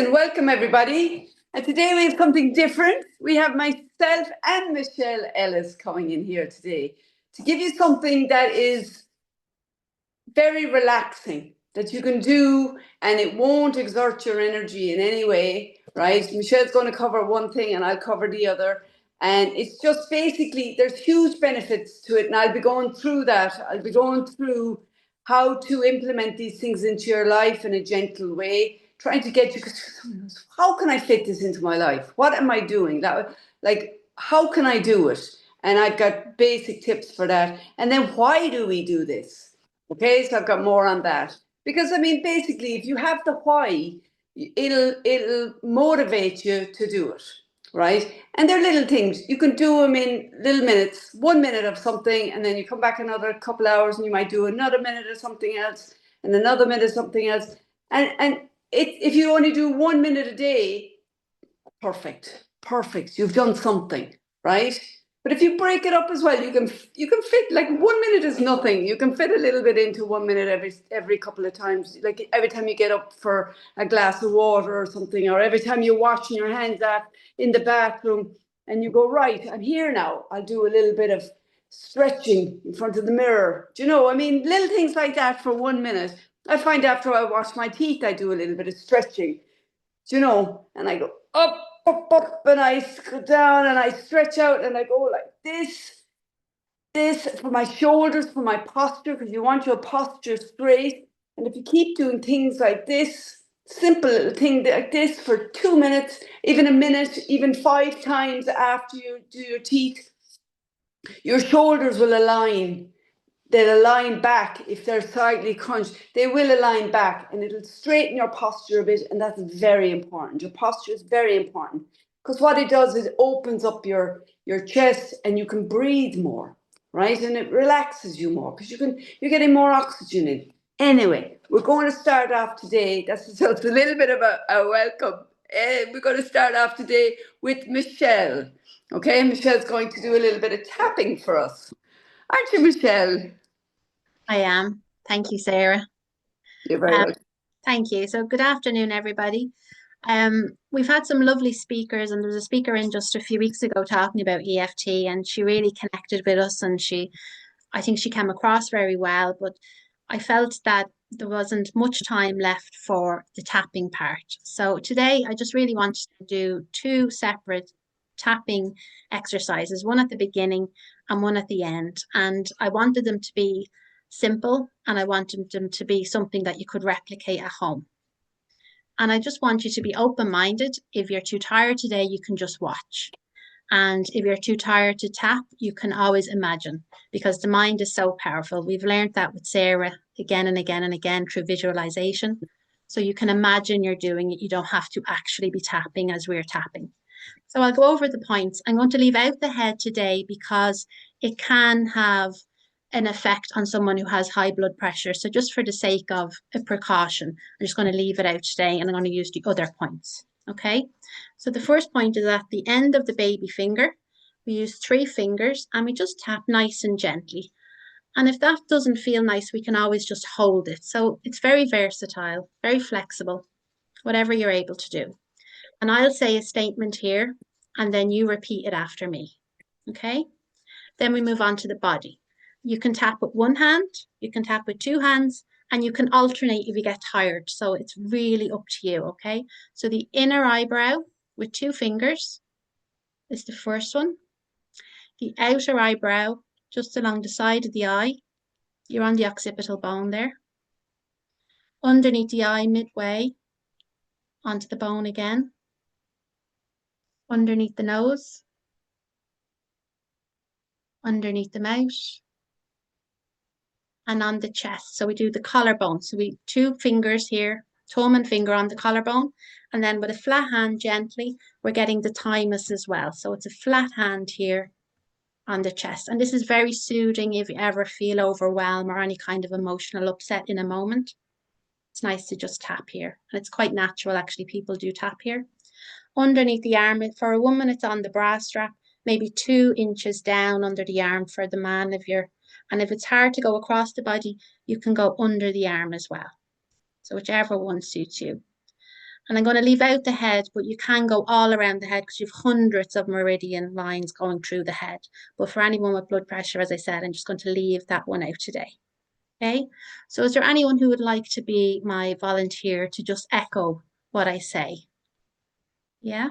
And welcome everybody. And today we have something different. We have myself and Michelle Ellis coming in here today to give you something that is very relaxing, that you can do and it won't exert your energy in any way, right? Michelle's going to cover one thing and I'll cover the other. And it's just basically, there's huge benefits to it. And I'll be going through that. I'll be going through how to implement these things into your life in a gentle way, trying to get you, how can I fit this into my life? What am I doing? Like, how can I do it? And I've got basic tips for that. And then why do we do this? Okay, so I've got more on that. Because I mean, basically, if you have the why, it'll motivate you to do it, right? And they're little things. You can do them in little minutes, 1 minute of something, and then you come back another couple hours and you might do another minute of something else and another minute of something else. And if you only do 1 minute a day, perfect. You've done something, right? But if you break it up as well, you can fit, like 1 minute is nothing. You can fit a little bit into 1 minute every couple of times. Like every time you get up for a glass of water or something, or every time you're washing your hands in the bathroom and you go, right, I'm here now. I'll do a little bit of stretching in front of the mirror. Do you know? I mean, little things like that for 1 minute. I find after I wash my teeth, I do a little bit of stretching. Do you know? And I go up, and I go down and I stretch out and I go like this for my shoulders, for my posture, because you want your posture straight. And if you keep doing things like this, simple little thing like this for 2 minutes, even a minute, even 5 times after you do your teeth, your shoulders will align. They'll align back. If they're slightly crunched, they will align back and it'll straighten your posture a bit. And that's very important. Your posture is very important because what it does is it opens up your chest and you can breathe more, right? And it relaxes you more because you're getting more oxygen in. Anyway, we're going to start off today. So it's a little bit of a welcome. We're going to start off today with Michelle. Okay, Michelle's going to do a little bit of tapping for us. Aren't you, Michelle? I am. Thank you, Sarah. You're very Um, welcome. thank you. So, good afternoon, everybody. We've had some lovely speakers, and there was a speaker in just a few weeks ago talking about EFT, and she really connected with us, and I think she came across very well. But I felt that there wasn't much time left for the tapping part. So today, I just really wanted to do 2 separate tapping exercises, one at the beginning and one at the end. And I wanted them to be simple and I wanted them to be something that you could replicate at home. And I just want you to be open-minded. If you're too tired today, you can just watch. And if you're too tired to tap, you can always imagine because the mind is so powerful. We've learned that with Sarah again and again and again through visualization. So you can imagine you're doing it. You don't have to actually be tapping as we're tapping. So I'll go over the points. I'm going to leave out the head today because it can have an effect on someone who has high blood pressure. So just for the sake of a precaution, I'm just going to leave it out today and I'm going to use the other points. Okay. So the first point is at the end of the baby finger. We use 3 fingers and we just tap nice and gently. And if that doesn't feel nice, we can always just hold it. So it's very versatile, very flexible, whatever you're able to do. And I'll say a statement here, and then you repeat it after me. Okay? Then we move on to the body. You can tap with 1 hand, you can tap with 2 hands, and you can alternate if you get tired. So it's really up to you. Okay? So the inner eyebrow with 2 fingers is the first one. The outer eyebrow, just along the side of the eye, you're on the occipital bone there. Underneath the eye, midway, onto the bone again. Underneath the nose, underneath the mouth, and on the chest. So we do the collarbone. So we 2 fingers here, thumb and finger on the collarbone, and then with a flat hand gently, we're getting the thymus as well. So it's a flat hand here on the chest. And this is very soothing if you ever feel overwhelmed or any kind of emotional upset in a moment. It's nice to just tap here. And it's quite natural, actually, people do tap here. Underneath the arm, for a woman, it's on the bra strap, maybe 2 inches down under the arm. For the man, and if it's hard to go across the body, you can go under the arm as well. So whichever one suits you. And I'm going to leave out the head, but you can go all around the head because you've hundreds of meridian lines going through the head. But for anyone with blood pressure, as I said, I'm just going to leave that one out today. Okay, so is there anyone who would like to be my volunteer to just echo what I say? Yeah?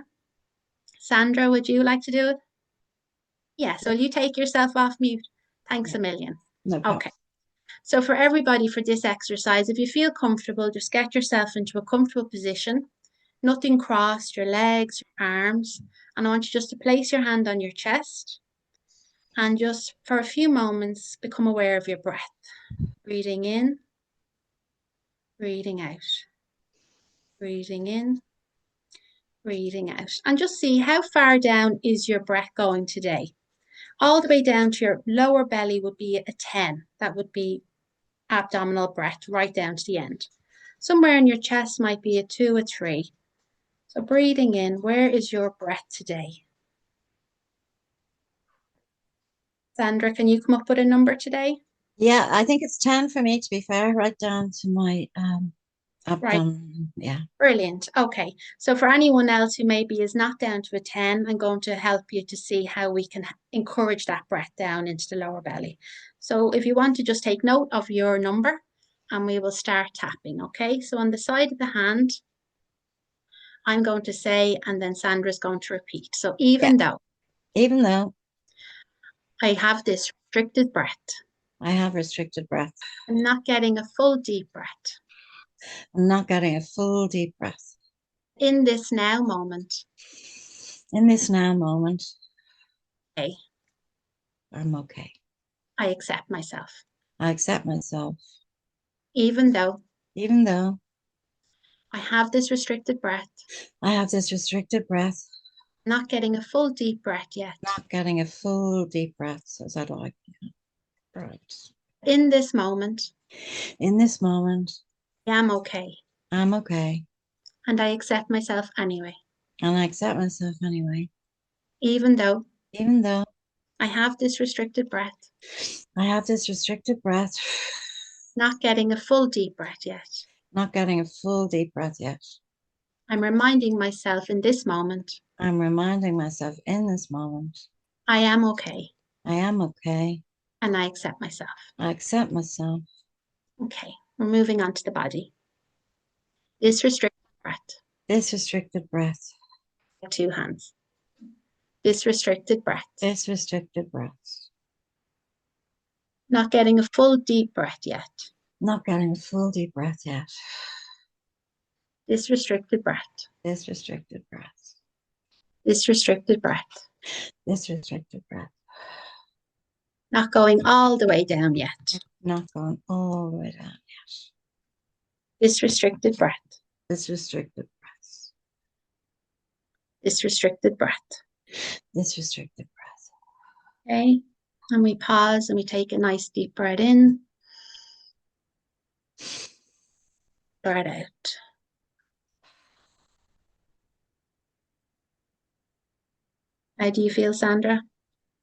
Sandra, would you like to do it? Yeah, so will you take yourself off mute? Thanks a million. No problem. Okay. So for everybody for this exercise, if you feel comfortable, just get yourself into a comfortable position. Nothing crossed, your legs, your arms. And I want you just to place your hand on your chest and just for a few moments, become aware of your breath. Breathing in, breathing out. Breathing in, breathing out. And just see how far down is your breath going today. All the way down to your lower belly would be a 10. That would be abdominal breath right down to the end. Somewhere in your chest might be a 2, a 3. So breathing in, where is your breath today? Sandra, can you come up with a number today? Yeah, I think it's 10 for me, to be fair, right down to my abdomen. Yeah. Brilliant. Okay. So for anyone else who maybe is not down to a 10, I'm going to help you to see how we can encourage that breath down into the lower belly. So if you want to just take note of your number and we will start tapping. Okay. So on the side of the hand, I'm going to say, and then Sandra's going to repeat. So even though I have this restricted breath, I have restricted breath, I'm not getting a full deep breath. I'm not getting a full deep breath. In this now moment, In this now moment, okay, I'm okay. I accept myself. I accept myself, Even though I have this restricted breath, I have this restricted breath, not getting a full deep breath yet. not getting a full deep breath as I'd like. Right. In this moment, In this moment, I am okay. I'm okay. And I accept myself anyway. And I accept myself anyway. Even though I have this restricted breath, I have this restricted breath, not getting a full deep breath yet. not getting a full deep breath yet. I'm reminding myself in this moment, I'm reminding myself in this moment, I am okay. I am okay. And I accept myself. I accept myself. Okay, we're moving on to the body. This restricted breath. This restricted breath. 2 hands. This restricted breath. This restricted breath. Not getting a full deep breath yet. Not getting a full deep breath yet. This restricted breath. This restricted breath. This restricted breath. This restricted breath. Not going all the way down yet. Not going all the way down yet. This restricted breath. This restricted breath. This restricted breath. This restricted breath. Okay, and we pause and we take a nice deep breath in. Breath out. How do you feel, Sandra?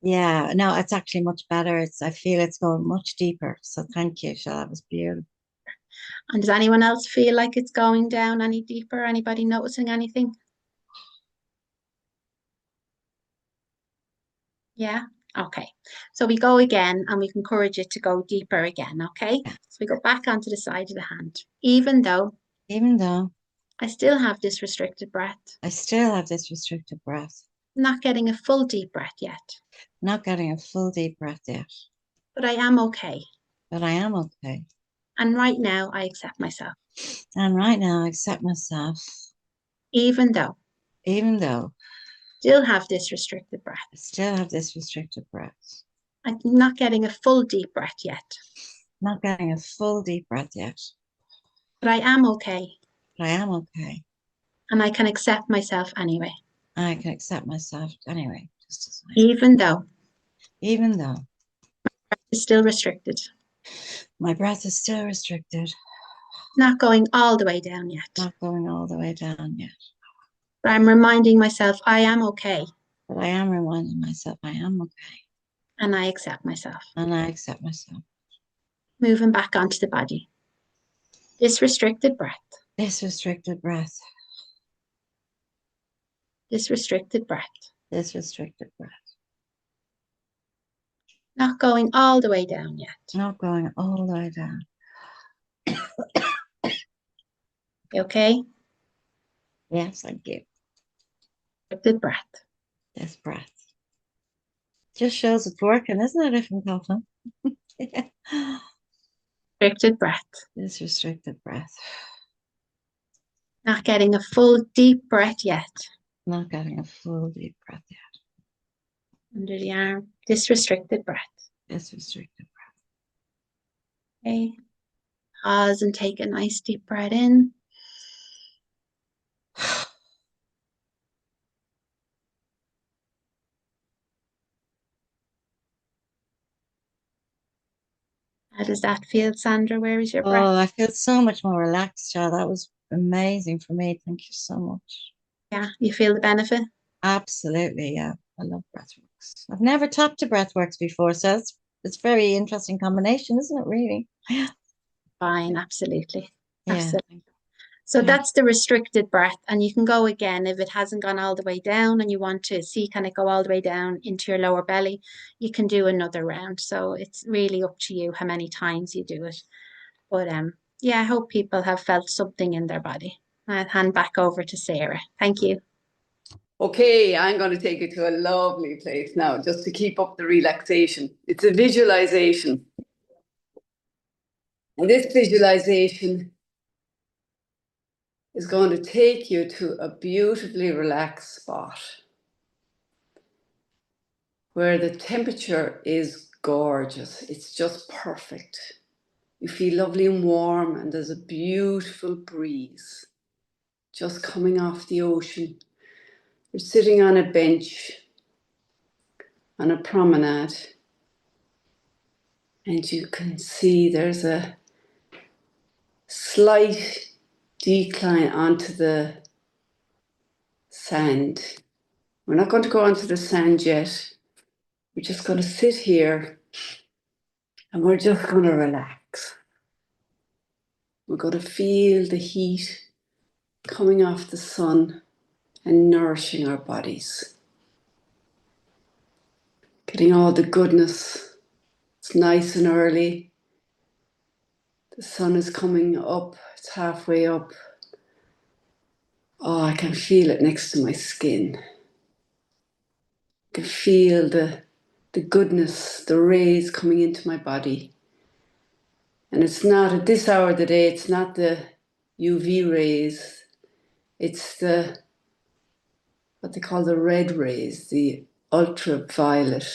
Yeah, no, it's actually much better. I feel it's going much deeper. So thank you, Shell. That was beautiful. And does anyone else feel like it's going down any deeper? Anybody noticing anything? Yeah. Okay. So we go again and we encourage it to go deeper again. Okay. So we go back onto the side of the hand. Even though I still have this restricted breath. I still have this restricted breath. Not getting a full deep breath yet. Not getting a full deep breath yet. But I am okay. But I am okay. And right now I accept myself. And right now I accept myself. Even though still have this restricted breath. I still have this restricted breath. I'm not getting a full deep breath yet. Not getting a full deep breath yet. But I am okay. But I am okay. And I can accept myself anyway. I can accept myself anyway. Even though it's still restricted. My breath is still restricted. Not going all the way down yet. Not going all the way down yet. But I'm reminding myself I am okay. But I am reminding myself I am okay. And I accept myself. And I accept myself. Moving back onto the body. This restricted breath. This restricted breath. This restricted breath. This restricted breath. Not going all the way down yet. Not going all the way down. You okay? Yes, thank you. Restricted breath. This breath. Just shows it's working, isn't it, if I'm coughing? Restricted breath. This restricted breath. Not getting a full deep breath yet. Not getting a full deep breath yet. Under the arm. This restricted breath. This restricted Okay. Pause and take a nice deep breath in. breath. How does that feel, Sandra? Where is your breath? Oh, I feel so much more relaxed, Chad. That was amazing for me. Thank you so much. Yeah, you feel the benefit? Absolutely, yeah. I love breathworks. I've never talked to breathworks before, so it's very interesting combination, isn't it, really? Fine, absolutely. Yeah. Absolutely. So Yeah. that's the restricted breath. And you can go again if it hasn't gone all the way down and you want to see can it go all the way down into your lower belly, you can do another round. So it's really up to you how many times you do it. But yeah, I hope people have felt something in their body. I'll hand back over to Sarah. Thank you. Okay, I'm going to take you to a lovely place now, just to keep up the relaxation. It's a visualization. And this visualization is going to take you to a beautifully relaxed spot where the temperature is gorgeous. It's just perfect. You feel lovely and warm, and there's a beautiful breeze just coming off the ocean. You're sitting on a bench on a promenade, and you can see there's a slight decline onto the sand. We're not going to go onto the sand yet. We're just going to sit here and we're just going to relax. We're going to feel the heat coming off the sun and nourishing our bodies. Getting all the goodness. It's nice and early. The sun is coming up. It's halfway up. Oh, I can feel it next to my skin. I can feel the goodness, the rays coming into my body. And it's not at this hour of the day, it's not the UV rays. It's what they call the red rays, the ultraviolet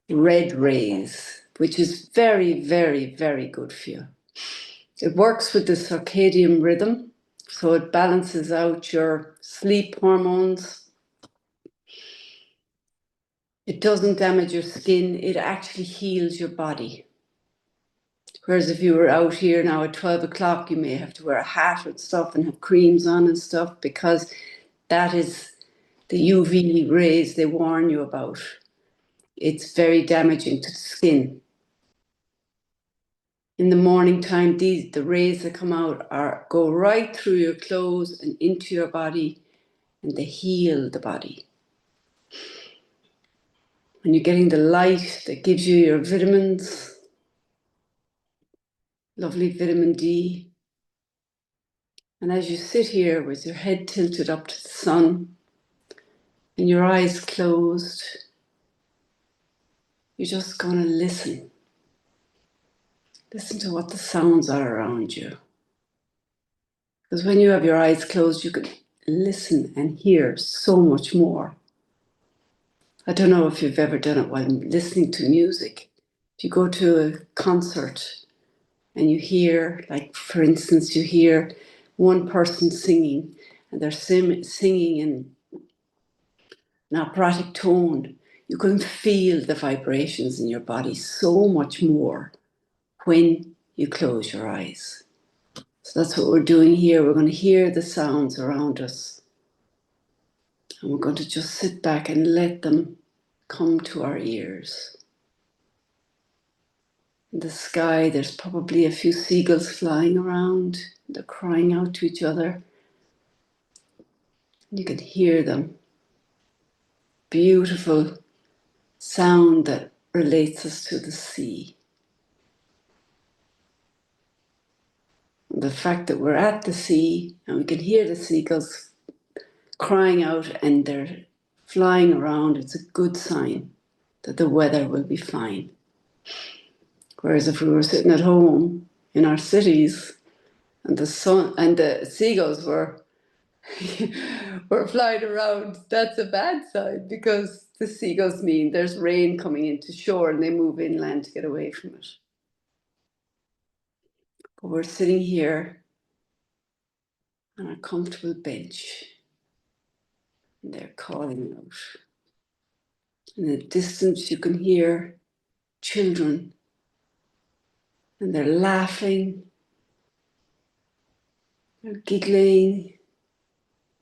red rays, which is very, very, very good for you. It works with the circadian rhythm, so it balances out your sleep hormones. It doesn't damage your skin, it actually heals your body. Whereas if you were out here now at 12 o'clock, you may have to wear a hat and stuff and have creams on and stuff, because that is the UV rays they warn you about. It's very damaging to the skin. In the morning time, the rays that come out go right through your clothes and into your body, and they heal the body. And you're getting the light that gives you your vitamins, lovely vitamin D. And as you sit here with your head tilted up to the sun and your eyes closed, you're just going to listen. Listen to what the sounds are around you. Because when you have your eyes closed, you can listen and hear so much more. I don't know if you've ever done it while listening to music. If you go to a concert and you hear, like for instance, you hear one person singing and they're singing in an operatic tone, you can feel the vibrations in your body so much more when you close your eyes. So that's what we're doing here. We're going to hear the sounds around us. And we're going to just sit back and let them come to our ears. In the sky, there's probably a few seagulls flying around. They're crying out to each other. You can hear them. Beautiful sound that relates us to the sea. And the fact that we're at the sea and we can hear the seagulls crying out and they're flying around, it's a good sign that the weather will be fine. Whereas if we were sitting at home in our cities and the sun and the seagulls were were flying around, that's a bad sign, because the seagulls mean there's rain coming into shore and they move inland to get away from it. But we're sitting here on a comfortable bench and they're calling out. In the distance you can hear children and they're laughing, they're giggling,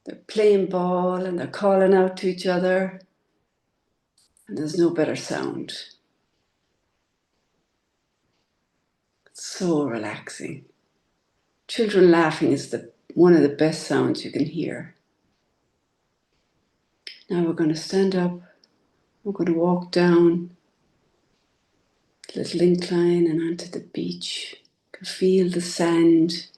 they're playing ball and they're calling out to each other. And there's no better sound. It's so relaxing. Children laughing is one of the best sounds you can hear. Now we're going to stand up. We're going to walk down a little incline and onto the beach. You can feel the sand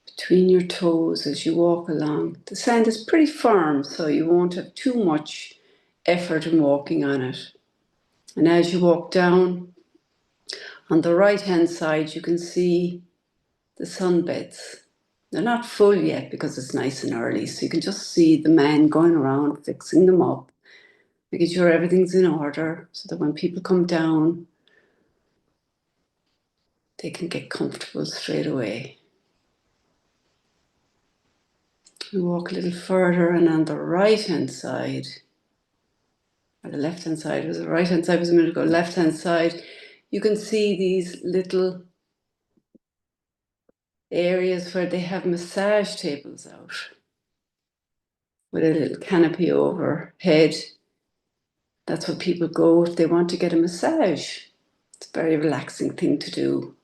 between your toes as you walk along. The sand is pretty firm, so you won't have too much effort in walking on it. And as you walk down, on the right-hand side, you can see the sunbeds. They're not full yet because it's nice and early, so you can just see the men going around fixing them up, making sure everything's in order so that when people come down, they can get comfortable straight away. We walk a little further, and on the right-hand side, or the left-hand side, was the right-hand side was a minute ago, left-hand side, you can see these little areas where they have massage tables out with a little canopy overhead. That's where people go if they want to get a massage. It's a very relaxing thing to do.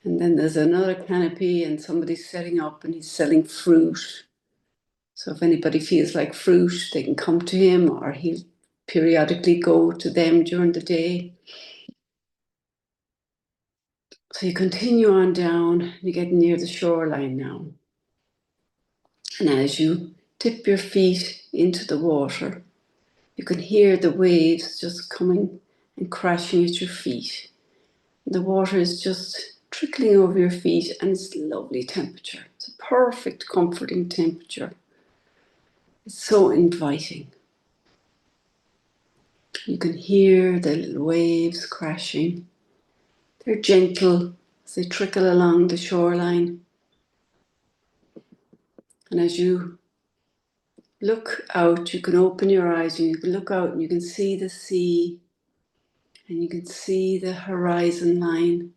And then there's another canopy and somebody's setting up and he's selling fruit. So if anybody feels like fruit, they can come to him, or he'll periodically go to them during the day. So you continue on down, you get near the shoreline now. And as you dip your feet into the water, you can hear the waves just coming and crashing at your feet. The water is just trickling over your feet and it's lovely temperature. It's a perfect, comforting temperature. It's so inviting. You can hear the little waves crashing. They're gentle as they trickle along the shoreline. And as you look out, you can open your eyes and you can look out and you can see the sea and you can see the horizon line.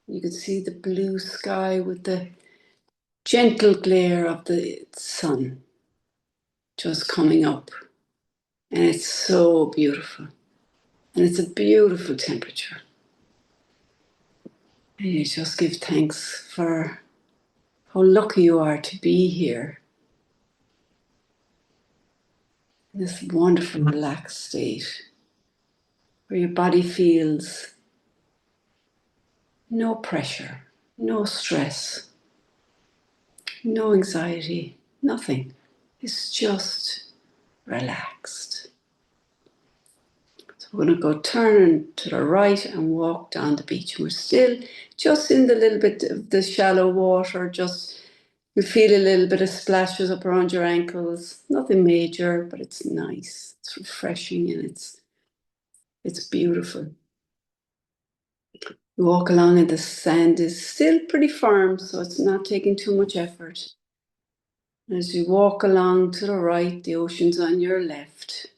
You can see the blue sky with the gentle glare of the sun just coming up. And it's so beautiful. And it's a beautiful temperature. And you just give thanks for how lucky you are to be here in this wonderful, relaxed state where your body feels no pressure, no stress, no anxiety, nothing. It's just relaxed. So we're going to go turn to the right and walk down the beach. We're still just in the little bit of the shallow water, just you feel a little bit of splashes up around your ankles. Nothing major, but it's nice. It's refreshing and it's beautiful. You walk along and the sand is still pretty firm, so it's not taking too much effort. As you walk along to the right, the ocean's on your left.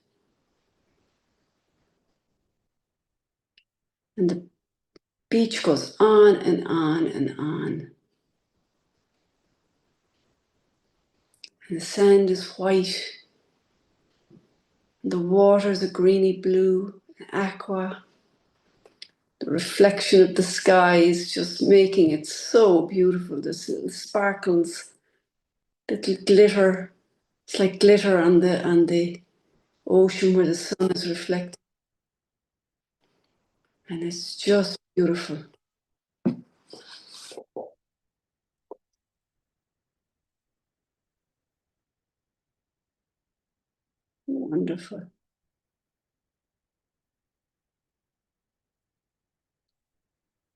And the beach goes on and on and on. And the sand is white. And the water is a greeny blue, aqua. The reflection of the sky is just making it so beautiful. There's little sparkles little glitter. It's like glitter on the ocean where the sun is reflected. And it's just beautiful. Wonderful.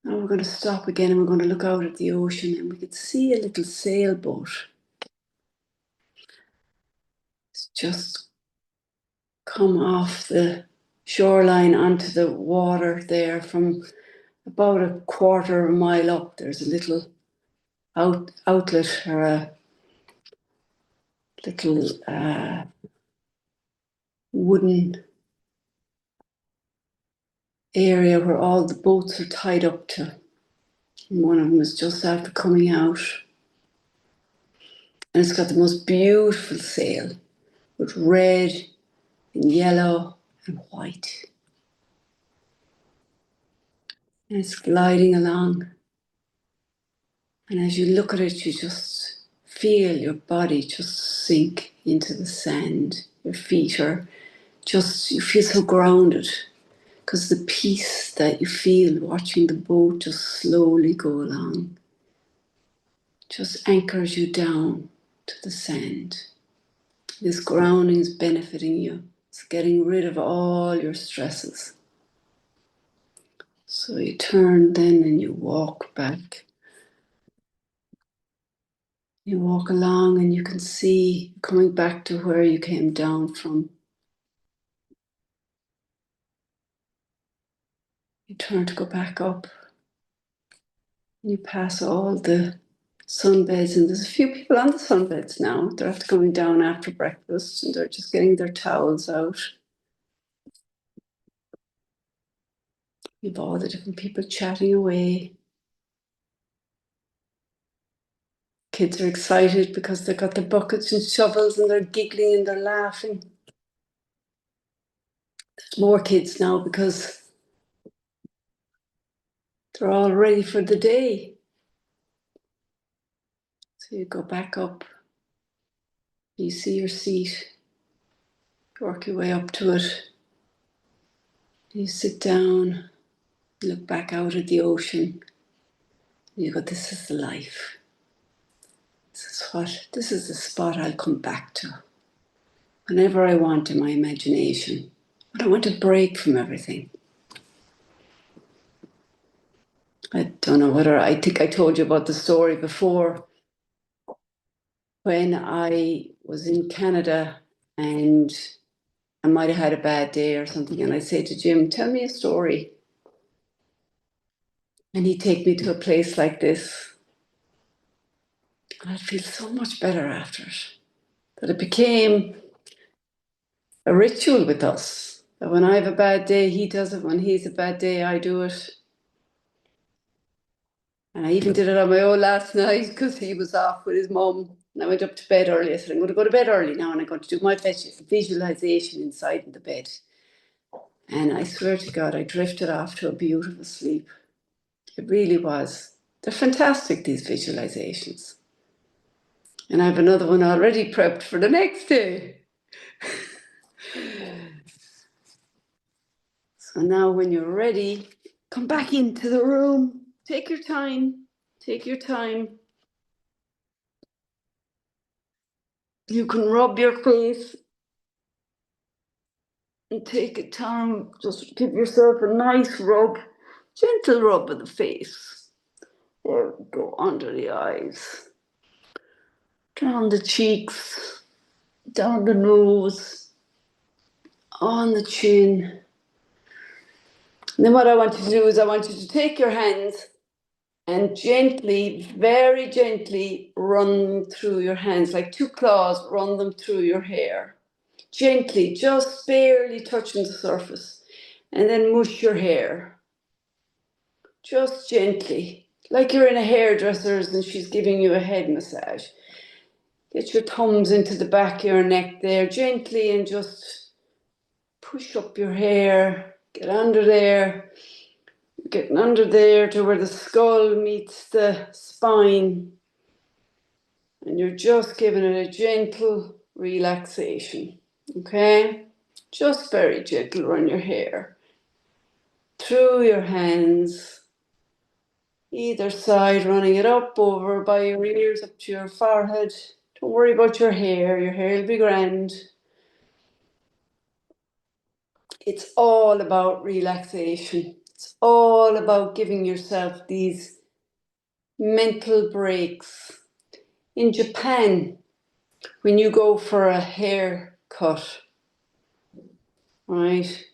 Now we're going to stop again and we're going to look out at the ocean and we could see a little sailboat. It's just come off the shoreline onto the water there from about a quarter of a mile up. There's a little outlet or a little wooden area where all the boats are tied up to. And one of them is just after coming out. And it's got the most beautiful sail with red and yellow and white. And it's gliding along. And as you look at it, you just feel your body just sink into the sand. Your feet are just, you feel so grounded because the peace that you feel watching the boat just slowly go along just anchors you down to the sand. This grounding is benefiting you. It's getting rid of all your stresses. So you turn then and you walk back. You walk along and you can see coming back to where you came down from. You turn to go back up. You pass all the sunbeds, and there's a few people on the sunbeds now. They're after going down after breakfast and they're just getting their towels out. You've all the different people chatting away. Kids are excited because they've got their buckets and shovels and they're giggling and they're laughing. There's more kids now because they're all ready for the day. So you go back up, you see your seat, work your way up to it. You sit down, look back out at the ocean. You go, this is the life. This is the spot I'll come back to whenever I want in my imagination. But I want to break from everything. I don't know whether, I think I told you about the story before when I was in Canada and I might have had a bad day or something, and I say to Jim, tell me a story. And he'd take me to a place like this. And I'd feel so much better after it. That it became a ritual with us. That when I have a bad day, he does it. When he's a bad day, I do it. And I even did it on my own last night because he was off with his mum. And I went up to bed early. I said, I'm going to go to bed early now and I'm going to do my visualization inside in the bed. And I swear to God, I drifted off to a beautiful sleep. It really was. They're fantastic, these visualizations. And I have another one already prepped for the next day. So now when you're ready, come back into the room. Take your time. Take your time. You can rub your face and take a time. Just give yourself a nice rub. Gentle rub of the face. There we go, under the eyes. Down the cheeks. Down the nose. On the chin. And then what I want you to do is I want you to take your hands and gently, very gently run them through your hands, like two claws, run them through your hair. Gently, just barely touching the surface. And then mush your hair. Just gently, like you're in a hairdresser's and she's giving you a head massage. Get your thumbs into the back of your neck there, gently, and just push up your hair. Get under there. Getting under there to where the skull meets the spine. And you're just giving it a gentle relaxation, okay? Just very gentle around your hair, through your hands, either side, running it up over by your ears, up to your forehead. Don't worry about your hair will be grand. It's all about relaxation. It's all about giving yourself these mental breaks. In Japan, when you go for a haircut, right,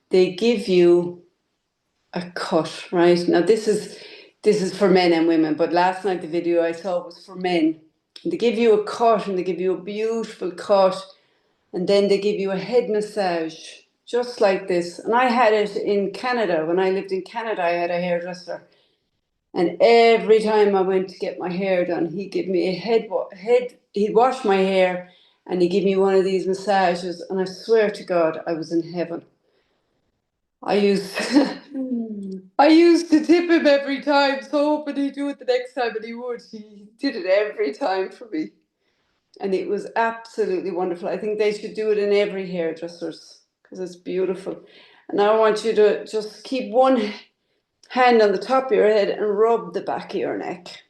they give you a cut, right? Now this is for men and women, but last night the video I saw was for men. They give you a cut and they give you a beautiful cut, and then they give you a head massage just like this. And I had it in Canada. When I lived in Canada, I had a hairdresser, and every time I went to get my hair done, he'd give me a he'd wash my hair and he'd give me one of these massages, and I swear to God I was in heaven. I used I used to tip him every time, so hoping he'd do it the next time, and he would. He did it every time for me. And it was absolutely wonderful. I think they should do it in every hairdresser's because it's beautiful. And now I want you to just keep one hand on the top of your head and rub the back of your neck.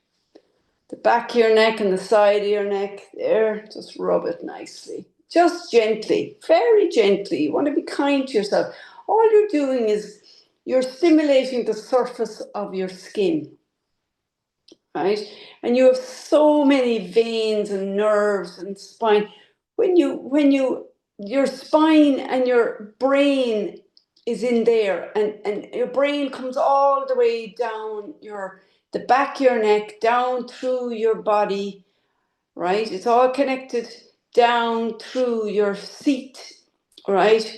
The back of your neck and the side of your neck there, just rub it nicely. Just gently, very gently. You want to be kind to yourself. All you're doing is you're stimulating the surface of your skin, right? And you have so many veins and nerves and spine. Your spine and your brain is in there, and your brain comes all the way down the back of your neck, down through your body, right? It's all connected down through your seat, right?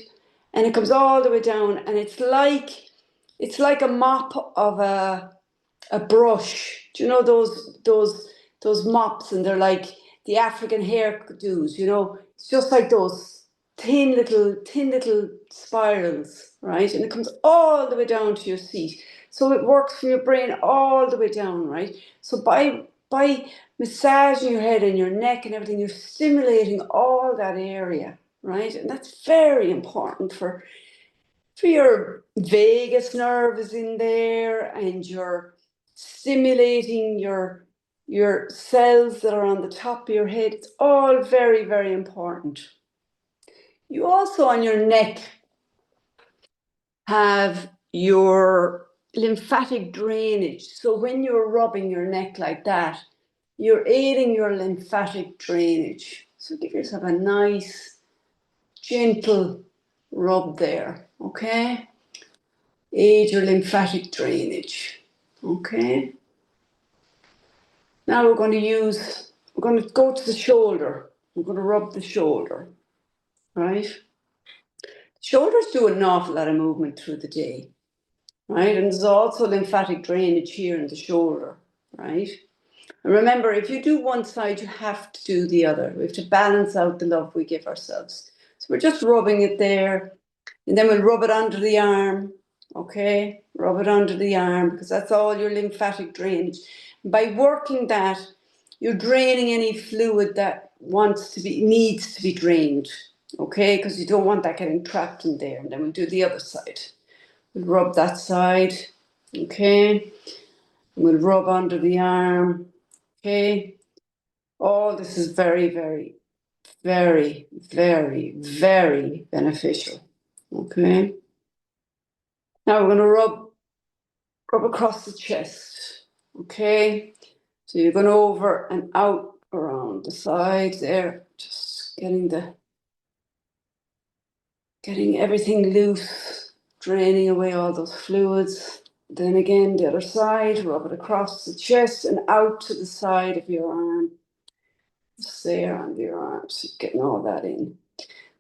And it comes all the way down, and it's like a mop of a brush. Do you know those mops, and they're like the African hairdos, you know? It's just like those thin little spirals, right? And it comes all the way down to your seat. So it works from your brain all the way down, right? So by massaging your head and your neck and everything, you're stimulating all that area, right? And that's very important for your vagus nerve is in there, and you're stimulating your cells that are on the top of your head. It's all very, very important. You also on your neck have your lymphatic drainage. So when you're rubbing your neck like that, you're aiding your lymphatic drainage. So give yourself a nice, gentle rub there, okay? Aid your lymphatic drainage, okay? Now we're going to go to the shoulder. We're going to rub the shoulder, right? Shoulders do an awful lot of movement through the day, right? And there's also lymphatic drainage here in the shoulder, right? And remember, if you do one side, you have to do the other. We have to balance out the love we give ourselves. So we're just rubbing it there, and then we'll rub it under the arm, okay? Rub it under the arm, because that's all your lymphatic drainage. By working that, you're draining any fluid that needs to be drained, okay? Because you don't want that getting trapped in there. And then we'll do the other side. We'll rub that side, okay? And we'll rub under the arm, okay? All this is very, very, very, very, very beneficial, okay? Now we're going to rub across the chest, okay? So you're going over and out around the sides there, just getting everything loose, draining away all those fluids. Then again, the other side, rub it across the chest and out to the side of your arm. Just there under your arm, so getting all that in.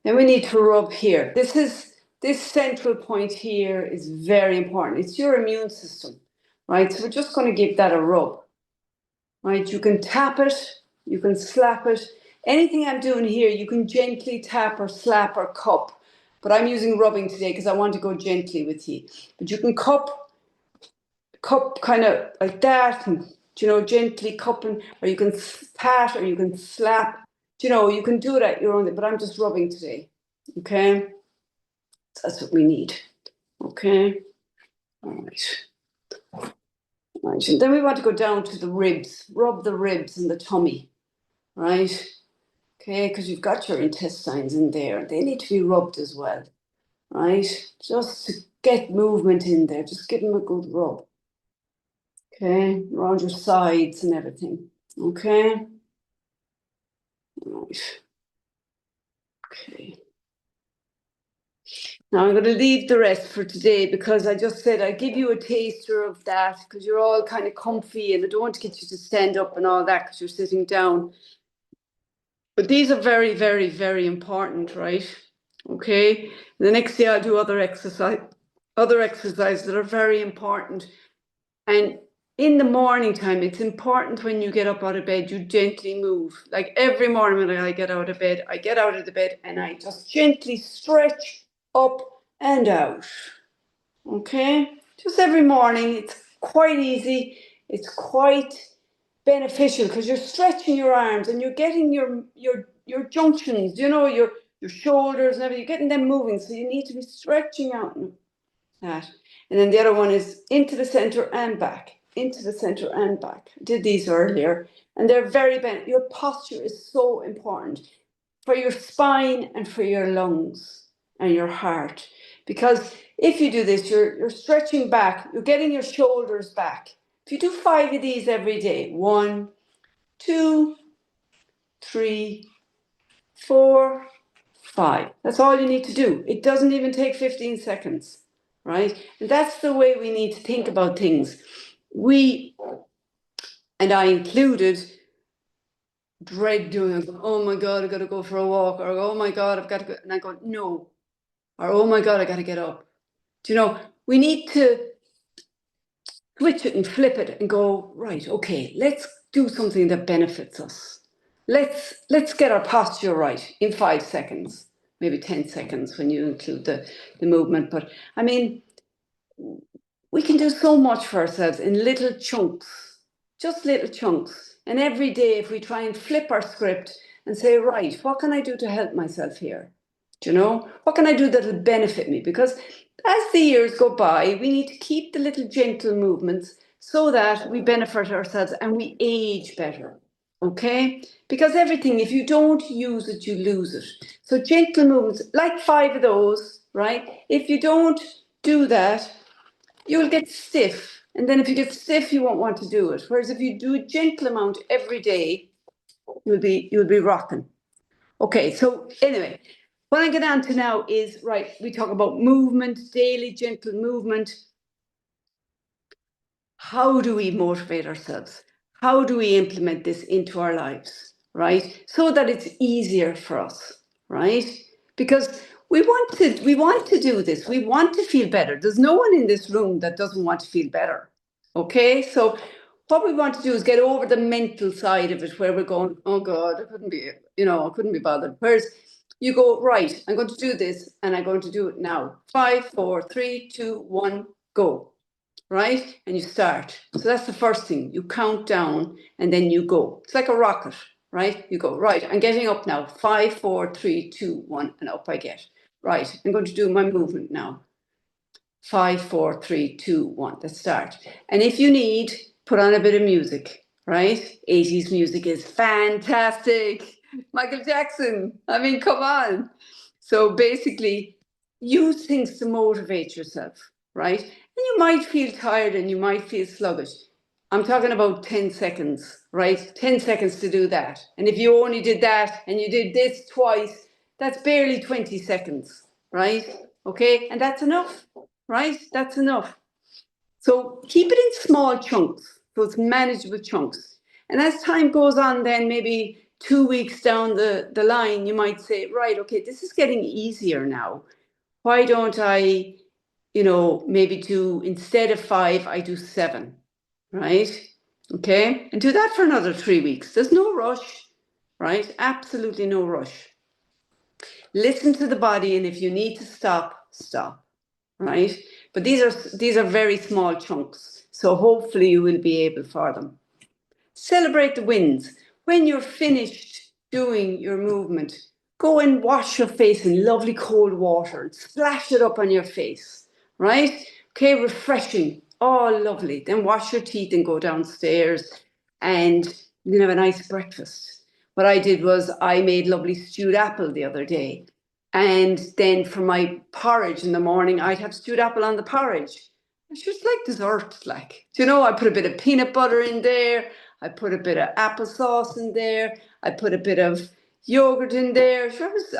Then we need to rub here. This central point here is very important. It's your immune system, right? So we're just going to give that a rub, right? You can tap it, you can slap it. Anything I'm doing here, you can gently tap or slap or cup. But I'm using rubbing today because I want to go gently with you. But you can cup kind of like that, and you know, gently cupping, or you can pat, or you can slap, you know, you can do it at your own, but I'm just rubbing today, okay? That's what we need, okay? All right. Right, and then we want to go down to the ribs, rub the ribs and the tummy, right? Okay, because you've got your intestines in there. They need to be rubbed as well, right? Just to get movement in there, just give them a good rub. Okay, around your sides and everything. Okay. Right. Okay. Now I'm going to leave the rest for today because I just said I'd give you a taster of that because you're all kind of comfy and I don't want to get you to stand up and all that because you're sitting down. But these are very, very, very important, right? Okay. The next day I'll do other exercises that are very important. And in the morning time, it's important when you get up out of bed, you gently move. Like every morning when I get out of bed, I get out of the bed and I just gently stretch up and out. Okay? Just every morning. It's quite easy. It's quite beneficial because you're stretching your arms and you're getting your junctions, you know, your shoulders and everything, you're getting them moving. So you need to be stretching out that. And then the other one is into the center and back, into the center and back. I did these earlier and they're very your posture is so important for your spine and for your lungs and your heart. Because if you do this, you're stretching back, you're getting your shoulders back. If you do 5 of these every day, 1, 2, 3, 4, 5. That's all you need to do. It doesn't even take 15 seconds, right? And that's the way we need to think about things. We, and I included, dread doing it. Oh my God, I've got to go for a walk, or oh my God, I've got to go. And I go, no. Or oh my God, I got to get up. Do you know, we need to switch it and flip it and go, right, okay, let's do something that benefits us. Let's get our posture right in 5 seconds, maybe 10 seconds when you include the movement. But I mean, we can do so much for ourselves in little chunks, just little chunks. And every day, if we try and flip our script and say, right, what can I do to help myself here? Do you know, what can I do that'll benefit me? Because as the years go by, we need to keep the little gentle movements so that we benefit ourselves and we age better. Okay? Because everything, if you don't use it, you lose it. So gentle movements, like 5 of those, right? If you don't do that, you'll get stiff. And then if you get stiff, you won't want to do it. Whereas if you do a gentle amount every day, you'll be rocking. Okay, so anyway, what I get on to now is, right, we talk about movement, daily gentle movement. How do we motivate ourselves? How do we implement this into our lives, right? So that it's easier for us, right? Because we want to do this. We want to feel better. There's no one in this room that doesn't want to feel better. Okay, so what we want to do is get over the mental side of it, where we're going, oh God, I couldn't be bothered. Whereas you go, right, I'm going to do this and I'm going to do it now. 5, 4, 3, 2, 1, go. Right? And you start. So that's the first thing. You count down and then you go. It's like a rocket, right? You go, right, I'm getting up now. 5, 4, 3, 2, 1, and up I get. Right, I'm going to do my movement now. 5, 4, 3, 2, 1. Let's start. And if you need, put on a bit of music, right? 80s music is fantastic. Michael Jackson. I mean, come on. So basically, use things to motivate yourself, right? And you might feel tired and you might feel sluggish. I'm talking about 10 seconds, right? 10 seconds to do that. And if you only did that and you did this twice, that's barely 20 seconds, right? Okay, and that's enough, right? That's enough. So keep it in small chunks, so it's manageable chunks. And as time goes on, then maybe 2 weeks down the line, you might say, right, okay, this is getting easier now. Why don't I, maybe instead of 5, I do 7, right? Okay, and do that for another 3 weeks. There's no rush, right? Absolutely no rush. Listen to the body, and if you need to stop, stop, right? But these are very small chunks, so hopefully you will be able for them. Celebrate the wins. When you're finished doing your movement, go and wash your face in lovely cold water and splash it up on your face, right? Okay, refreshing. Oh, lovely. Then wash your teeth and go downstairs and you can have a nice breakfast. What I did was I made lovely stewed apple the other day. And then for my porridge in the morning, I'd have stewed apple on the porridge. It's just like dessert, like. Do you know, I put a bit of peanut butter in there. I put a bit of applesauce in there. I put a bit of yogurt in there. So I was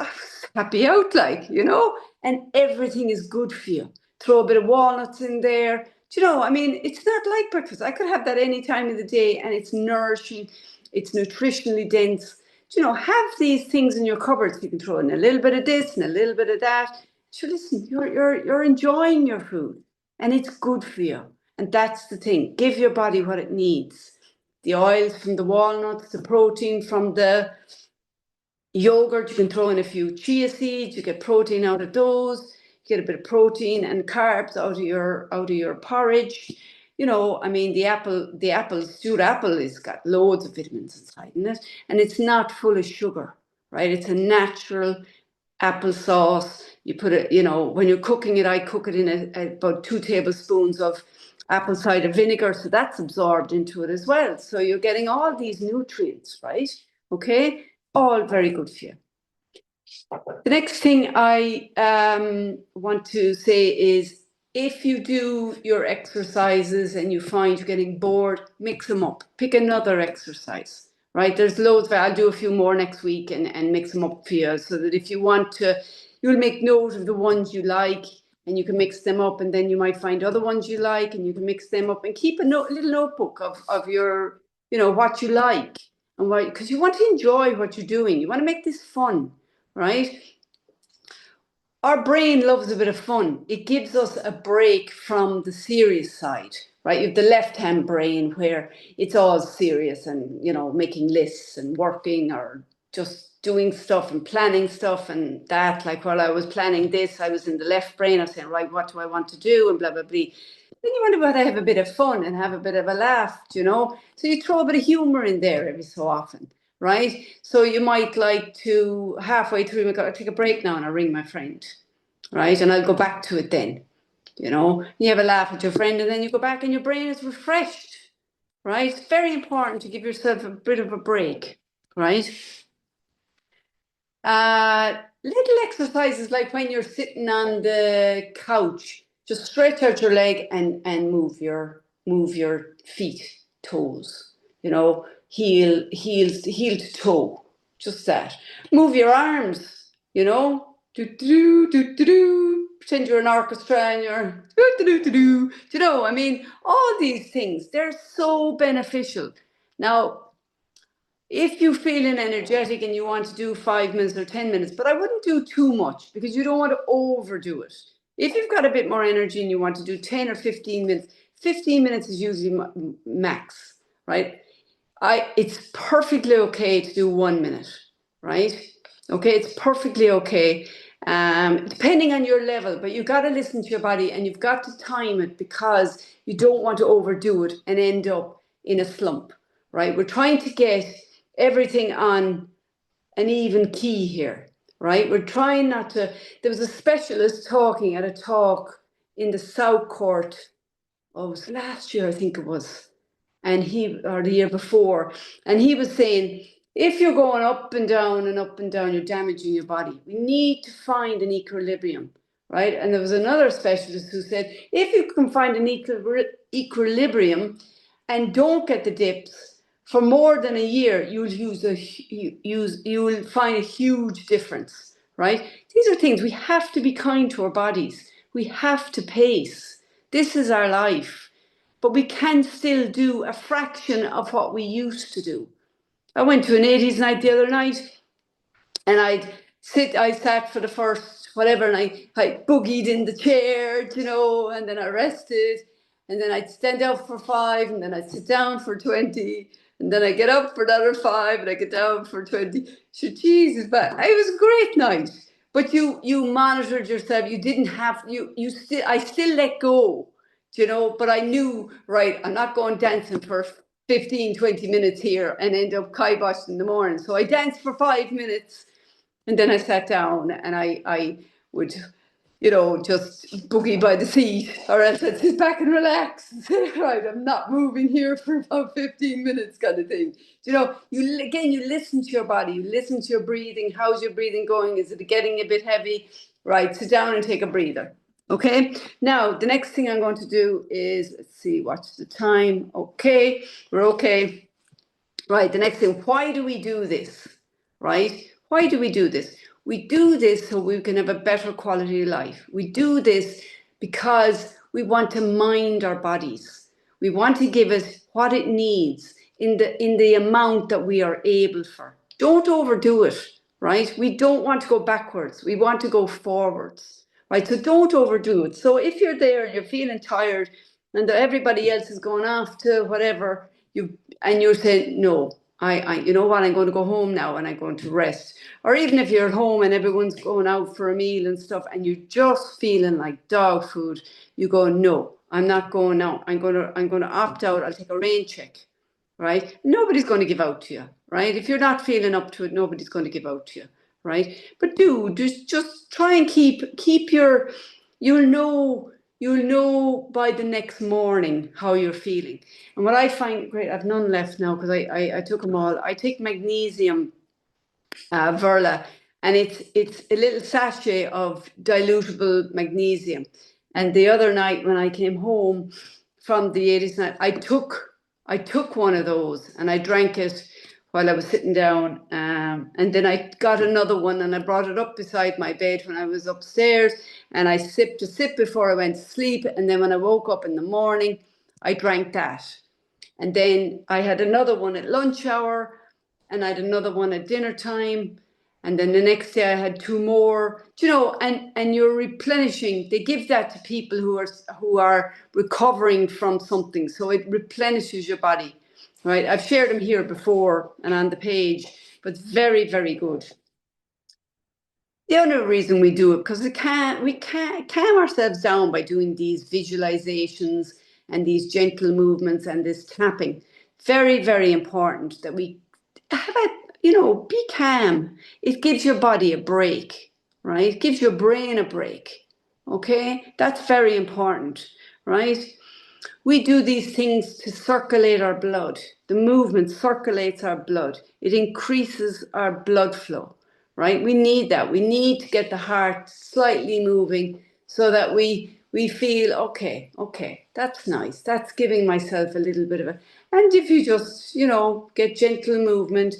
happy out, like, you know, and everything is good for you. Throw a bit of walnuts in there. Do you know, I mean, it's not like breakfast. I could have that any time of the day and it's nourishing, it's nutritionally dense. Do you know, have these things in your cupboards. You can throw in a little bit of this and a little bit of that. So listen, you're enjoying your food and it's good for you. And that's the thing. Give your body what it needs. The oils from the walnuts, the protein from the yogurt, you can throw in a few chia seeds, you get protein out of those, you get a bit of protein and carbs out of your porridge. You know, I mean, stewed apple has got loads of vitamins inside in it, and it's not full of sugar, right? It's a natural applesauce. You put it, you know, when you're cooking it, I cook it in about 2 tablespoons of apple cider vinegar, so that's absorbed into it as well. So you're getting all these nutrients, right? Okay, all very good for you. The next thing I want to say is if you do your exercises and you find you're getting bored, mix them up. Pick another exercise, right? There's loads. I'll do a few more next week and mix them up for you so that if you want to, you'll make note of the ones you like and you can mix them up, and then you might find other ones you like and you can mix them up and keep a little notebook of your, you know, what you like and why, because you want to enjoy what you're doing. You want to make this fun, right? Our brain loves a bit of fun. It gives us a break from the serious side, right? You have the left-hand brain where it's all serious and, you know, making lists and working or just doing stuff and planning stuff and that. Like while I was planning this, I was in the left brain. I was saying, right, what do I want to do? And blah, blah, blah. Then you want to have a bit of fun and have a bit of a laugh, you know? So you throw a bit of humor in there every so often, right? So you might like to halfway through, I've got to take a break now and I'll ring my friend, right? And I'll go back to it then, you know? You have a laugh with your friend and then you go back and your brain is refreshed, right? It's very important to give yourself a bit of a break, right? Little exercises like when you're sitting on the couch, just stretch out your leg and move your feet, toes, you know, heel to toe, just that. Move your arms, you know, pretend you're an orchestra and you're do. You know, I mean, all these things, they're so beneficial. Now, if you're feeling energetic and you want to do 5 minutes or 10 minutes, but I wouldn't do too much because you don't want to overdo it. If you've got a bit more energy and you want to do 10 or 15 minutes, 15 minutes is usually max, right? It's perfectly okay to do 1 minute, right? Okay, it's perfectly okay, depending on your level, but you've got to listen to your body and you've got to time it because you don't want to overdo it and end up in a slump, right? We're trying to get everything on an even key here, right? We're trying not to. There was a specialist talking at a talk in the South Court. Oh, it was last year, I think it was, or the year before, and he was saying if you're going up and down, you're damaging your body. We need to find an equilibrium, right? And there was another specialist who said if you can find an equilibrium and don't get the dips for more than a year, you will find a huge difference, right? These are things we have to be kind to our bodies. We have to pace. This is our life, but we can still do a fraction of what we used to do. I went to an 80s night the other night, and I sat for the first whatever, and I boogied in the chair, you know, and then I rested, and then I'd stand up for 5, and then I'd sit down for 20. And then I get up for another 5 and I get down for 20. So Jesus, but it was a great night. But you monitored yourself. You didn't have I still let go, you know, but I knew, right, I'm not going dancing for 15, 20 minutes here and end up kibosh in the morning. So I danced for 5 minutes and then I sat down and I would, you know, just boogie by the seat, or else I'd sit back and relax and say, right, I'm not moving here for about 15 minutes kind of thing. You know, you listen to your body, you listen to your breathing. How's your breathing going? Is it getting a bit heavy? Right, sit down and take a breather. Okay, now the next thing I'm going to do is, let's see, watch the time. Okay, we're okay. Right, the next thing, why do we do this? Right, why do we do this? We do this so we can have a better quality of life. We do this because we want to mind our bodies. We want to give it what it needs in the amount that we are able for. Don't overdo it, right? We don't want to go backwards. We want to go forwards, right? So don't overdo it. So if you're there and you're feeling tired and everybody else is going off to whatever, and you're saying, no, you know what, I'm going to go home now and I'm going to rest. Or even if you're at home and everyone's going out for a meal and stuff and you're just feeling like dog food, you go, no, I'm not going out. I'm going to opt out. I'll take a rain check, right? Nobody's going to give out to you, right? If you're not feeling up to it, nobody's going to give out to you, right? But just try and keep your, you'll know by the next morning how you're feeling. And what I find great, I've none left now because I took them all. I take magnesium Verla, and it's a little sachet of dilutable magnesium. And the other night when I came home from the 80s night, I took one of those and I drank it while I was sitting down. And then I got another one and I brought it up beside my bed when I was upstairs, and I sipped a sip before I went to sleep. And then when I woke up in the morning, I drank that. And then I had another one at lunch hour, and I had another one at dinner time. And then the next day I had 2 more, you know, and you're replenishing. They give that to people who are recovering from something. So it replenishes your body, right? I've shared them here before and on the page, but it's very, very good. The other reason we do it, because we can't calm ourselves down by doing these visualizations and these gentle movements and this tapping. Very, very important that we have be calm. It gives your body a break, right? It gives your brain a break. Okay, that's very important, right? We do these things to circulate our blood. The movement circulates our blood. It increases our blood flow, right? We need that. We need to get the heart slightly moving so that we feel, okay, that's nice. That's giving myself a little bit of a, and if you just, get gentle movement,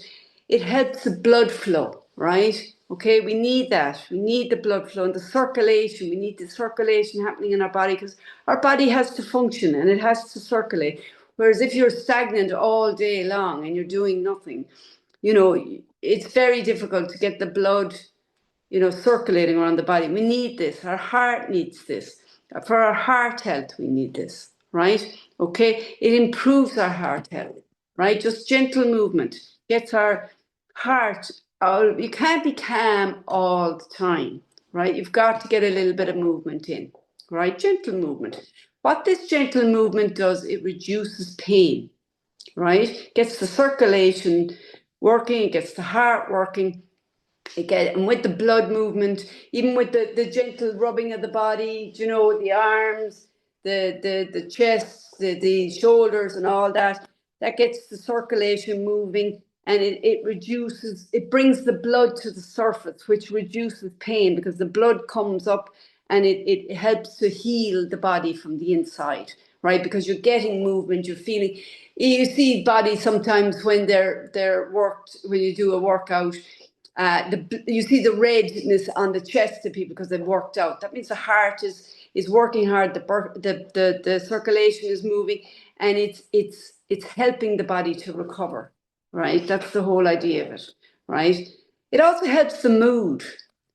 it helps the blood flow, right? Okay, we need that. We need the blood flow and the circulation. We need the circulation happening in our body because our body has to function and it has to circulate. Whereas if you're stagnant all day long and you're doing nothing, it's very difficult to get the blood, circulating around the body. We need this. Our heart needs this. For our heart health, we need this, right? Okay, it improves our heart health, right? Just gentle movement gets our heart. You can't be calm all the time, right? You've got to get a little bit of movement in, right? Gentle movement. What this gentle movement does, it reduces pain, right? Gets the circulation working, it gets the heart working. And with the blood movement, even with the gentle rubbing of the body, the arms, the chest, the shoulders and all that, that gets the circulation moving, and it brings the blood to the surface, which reduces pain because the blood comes up and it helps to heal the body from the inside, right? Because you're getting movement, you're feeling, you see bodies sometimes when they're worked, when you do a workout, you see the redness on the chest of people because they've worked out. That means the heart is working hard, the circulation is moving, and it's helping the body to recover, right? That's the whole idea of it, right? It also helps the mood,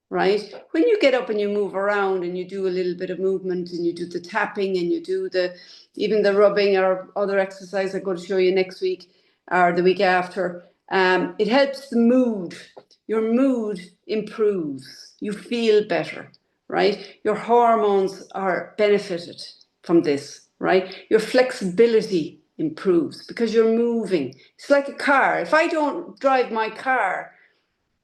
right? When you get up and you move around and you do a little bit of movement and you do the tapping and you do even the rubbing or other exercise I'm going to show you next week or the week after, it helps the mood. Your mood improves. You feel better, right? Your hormones are benefited from this, right? Your flexibility improves because you're moving. It's like a car. If I don't drive my car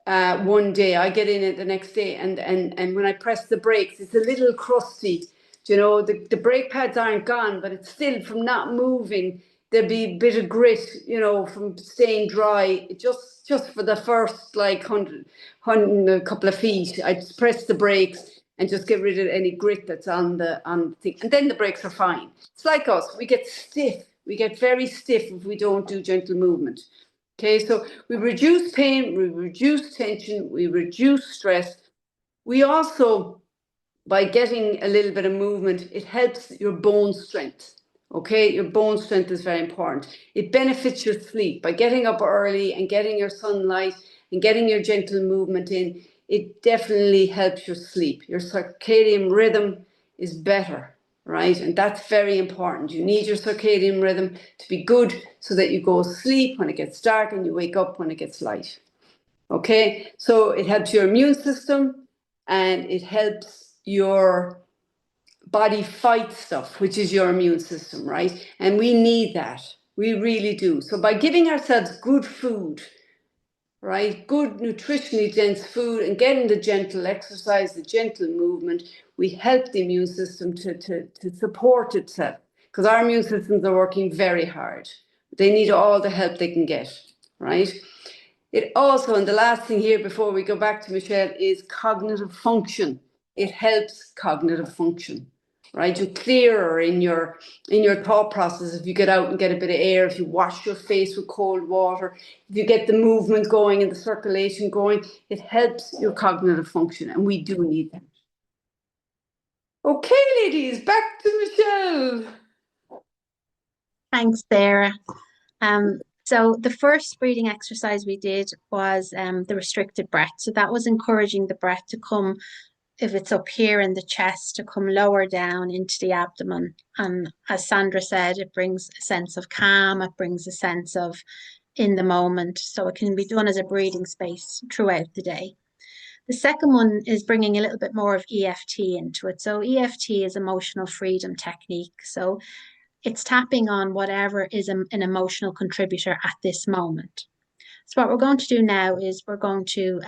one day, I get in it the next day, and when I press the brakes, it's a little crusty. You know, the brake pads aren't gone, but it's still from not moving. There'll be a bit of grit, you know, from staying dry. Just for the first like 100, a couple of feet, I just press the brakes and just get rid of any grit that's on the thing, and then the brakes are fine. It's like us. We get stiff. We get very stiff if we don't do gentle movement. Okay, so we reduce pain, we reduce tension, we reduce stress. We also, by getting a little bit of movement, it helps your bone strength. Okay, your bone strength is very important. It benefits your sleep by getting up early and getting your sunlight and getting your gentle movement in. It definitely helps your sleep. Your circadian rhythm is better, right? And that's very important. You need your circadian rhythm to be good so that you go to sleep when it gets dark and you wake up when it gets light. Okay, so it helps your immune system and it helps your body fight stuff, which is your immune system, right? And we need that. We really do. So by giving ourselves good food, right, good nutritionally dense food and getting the gentle exercise, the gentle movement, we help the immune system to support itself because our immune systems are working very hard. They need all the help they can get, right? It also, and the last thing here before we go back to Michelle, is cognitive function. It helps cognitive function, right? You're clearer in your thought process if you get out and get a bit of air, if you wash your face with cold water, if you get the movement going and the circulation going, it helps your cognitive function, and we do need that. Okay, ladies, back to Michelle. Thanks, Sarah. So the first breathing exercise we did was the restricted breath. So that was encouraging the breath to come, if it's up here in the chest, to come lower down into the abdomen. And as Sandra said, it brings a sense of calm, it brings a sense of in the moment. So it can be done as a breathing space throughout the day. The second one is bringing a little bit more of EFT into it. So EFT is emotional freedom technique. So it's tapping on whatever is an emotional contributor at this moment. So what we're going to do now is we're going to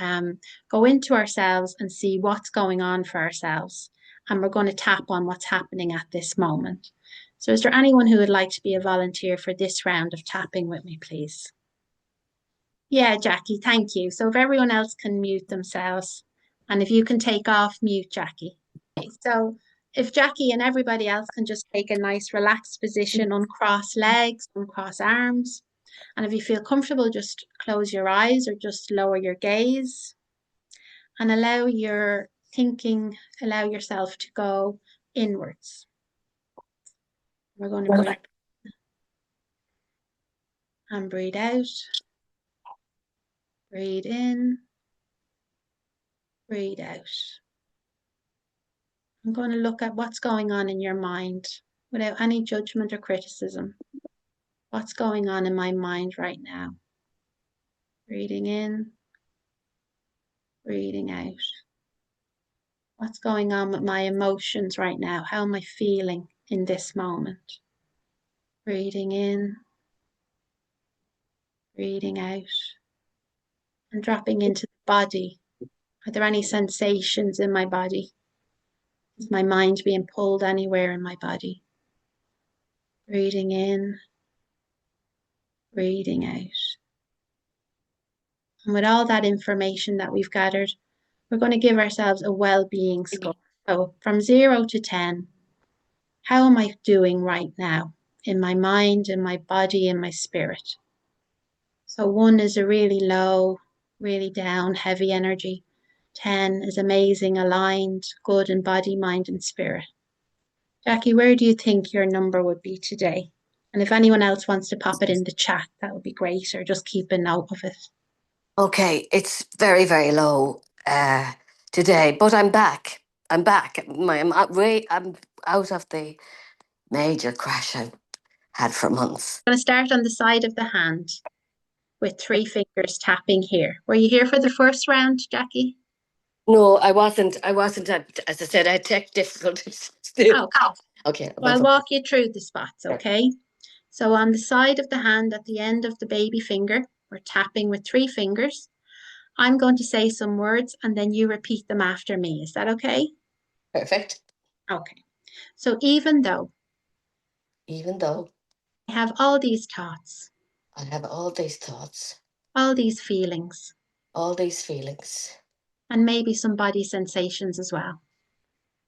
go into ourselves and see what's going on for ourselves. And we're going to tap on what's happening at this moment. So is there anyone who would like to be a volunteer for this round of tapping with me, please? Yeah, Jackie, thank you. So if everyone else can mute themselves, and if you can take off mute, Jackie. Okay, so if Jackie and everybody else can just take a nice relaxed position, uncross legs, uncross arms. And if you feel comfortable, just close your eyes or just lower your gaze and allow your thinking, allow yourself to go inwards. We're going to breathe and breathe out. Breathe in, breathe out. I'm going to look at what's going on in your mind without any judgment or criticism. What's going on in my mind right now? Breathing in, breathing out. What's going on with my emotions right now? How am I feeling in this moment? Breathing in, breathing out, and dropping into the body. Are there any sensations in my body? Is my mind being pulled anywhere in my body? Breathing in, breathing out. And with all that information that we've gathered, we're going to give ourselves a well-being score. So from 0 to 10, how am I doing right now in my mind, in my body, in my spirit? So 1 is a really low, really down, heavy energy. 10 is amazing, aligned, good in body, mind, and spirit. Jackie, where do you think your number would be today? And if anyone else wants to pop it in the chat, that would be great, or just keep a note of it. Okay, it's very, very low today, but I'm back. I'm back. I'm out of the major crash I had for months. I'm going to start on the side of the hand with 3 fingers tapping here. Were you here for the first round, Jackie? No, I wasn't. As I said, I had tech difficulties still. Oh, Okay. well, I'll walk you through the spots, okay? So on the side of the hand at the end of the baby finger, we're tapping with 3 fingers. I'm going to say some words and then you repeat them after me. Is that okay? Perfect. Okay. So even though Even though I have all these thoughts, I have all these thoughts, all these feelings, all these feelings, and maybe some body sensations as well.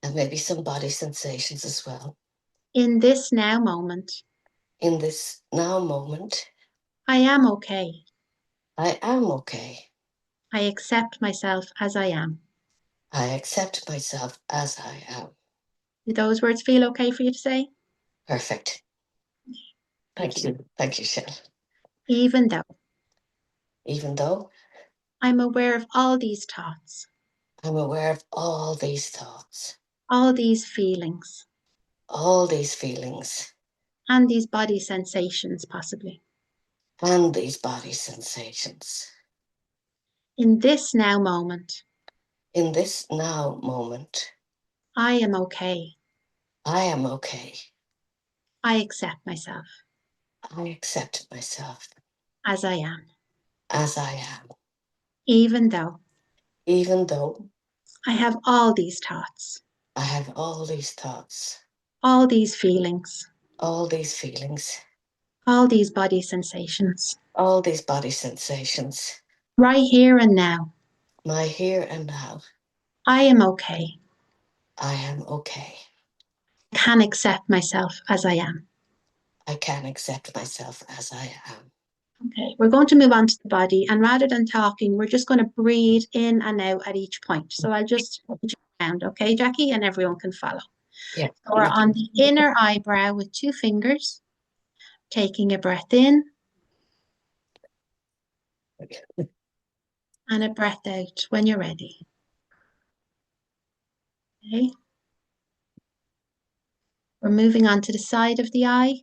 and maybe some body sensations as well. In this now moment, In this now moment, I am okay. I am okay. I accept myself as I am. I accept myself as I am. Do those words feel okay for you to say? Perfect. Thank you. Thank you, Shell. Even though Even though I'm aware of all these thoughts, I'm aware of all these thoughts, all these feelings, all these feelings, and these body sensations, possibly. and these body sensations. In this now moment, In this now moment, I am okay. I am okay. I accept myself I accept myself as I am. as I am. Even though Even though I have all these thoughts, I have all these thoughts, all these feelings, all these feelings, all these body sensations, all these body sensations, right here and now, my here and now, I am okay. I am okay. I can accept myself as I am. I can accept myself as I am. Okay, we're going to move on to the body, and rather than talking, we're just going to breathe in and out at each point. So I'll just lead you around, okay, Jackie, and everyone can follow. Yeah. So we're on the inner eyebrow with 2 fingers, taking a breath in and a breath out when you're ready. Okay. We're moving on to the side of the eye,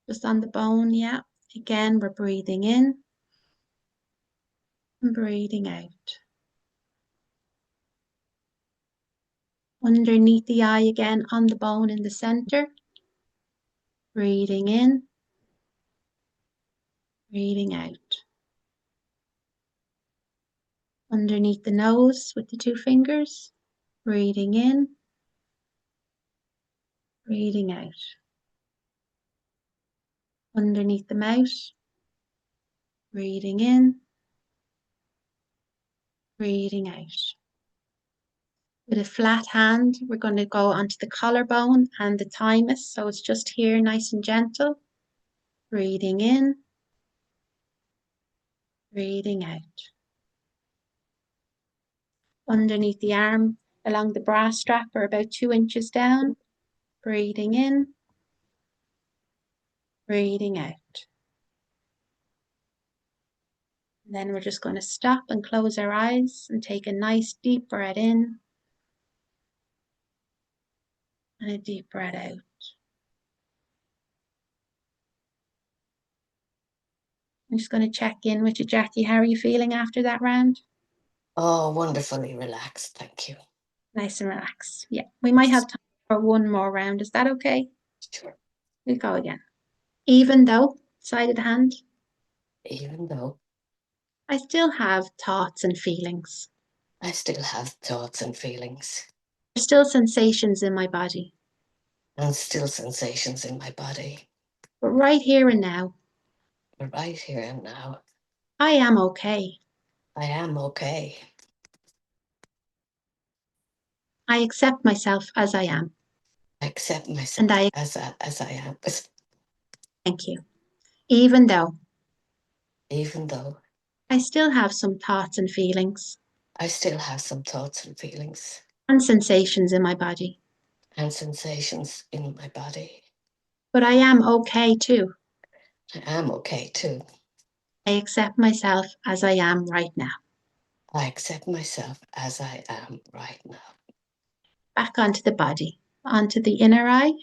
just on the bone, yeah. Again, we're breathing in and breathing out. Underneath the eye again, on the bone in the center. Breathing in, breathing out. Underneath the nose with the 2 fingers. Breathing in, breathing out. Underneath the mouth. Breathing in, breathing out. With a flat hand, we're going to go onto the collarbone and the thymus, so it's just here, nice and gentle. Breathing in, breathing out. Underneath the arm, along the bra strap, or about 2 inches down. Breathing in, breathing out. And then we're just going to stop and close our eyes and take a nice deep breath in and a deep breath out. I'm just going to check in with you, Jackie. How are you feeling after that round? Oh, wonderfully relaxed. Thank you. Nice and relaxed. Yeah, we might have time for one more round. Is that okay? Sure. We'll go again. Even though, side of the hand, Even though I still have thoughts and feelings. I still have thoughts and feelings There's still sensations in my body. and still sensations in my body, But right here and now, but right here and now, I am okay. I am okay. I accept myself as I am. I accept And myself I as I am. thank you. Even though Even though I still have some thoughts and feelings I still have some thoughts and feelings and sensations in my body. and sensations in my body. But I am okay too. I am okay too. I accept myself as I am right now. I accept myself as I am right now. Back onto the body, onto the inner eye.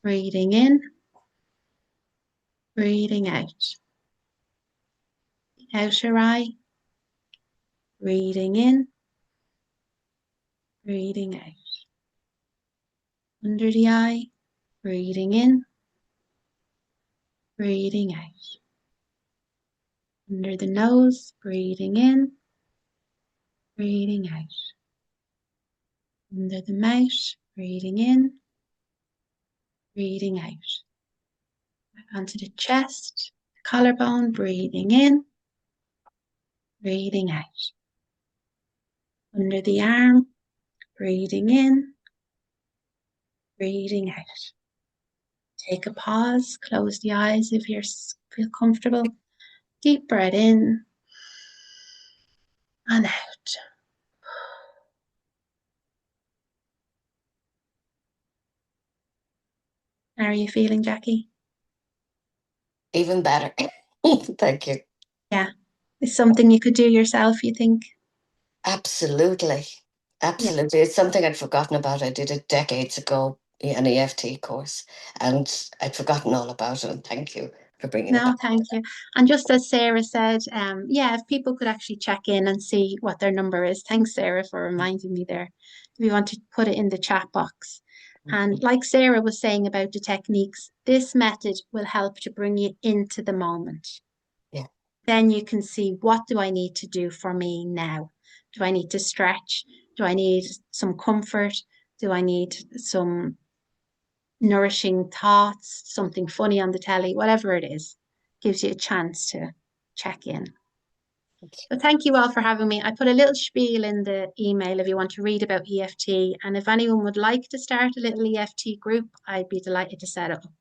Breathing in, breathing out. The outer eye. Breathing in, breathing out. Under the eye. Breathing in, breathing out. Under the nose, breathing in, breathing out. Under the mouth, breathing in, breathing out. Onto the chest, the collarbone, breathing in, breathing out. Under the arm, breathing in, breathing out. Take a pause, close the eyes if you feel comfortable. Deep breath in and out. How are you feeling, Jackie? Even better. Thank you. Yeah. It's something you could do yourself, you think? Absolutely. Absolutely. It's something I'd forgotten about. I did it decades ago, an EFT course, and I'd forgotten all about it. And thank you for bringing it No, back. thank you. And just as Sarah said, yeah, if people could actually check in and see what their number is. Thanks, Sarah, for reminding me there. If you want to put it in the chat box. And like Sarah was saying about the techniques, this method will help to bring you into the moment. Yeah. Then you can see, what do I need to do for me now? Do I need to stretch? Do I need some comfort? Do I need some nourishing thoughts, something funny on the telly, whatever it is, gives you a chance to check in. So thank you all for having me. I put a little spiel in the email if you want to read about EFT. And if anyone would like to start a little EFT group, I'd be delighted to set it up.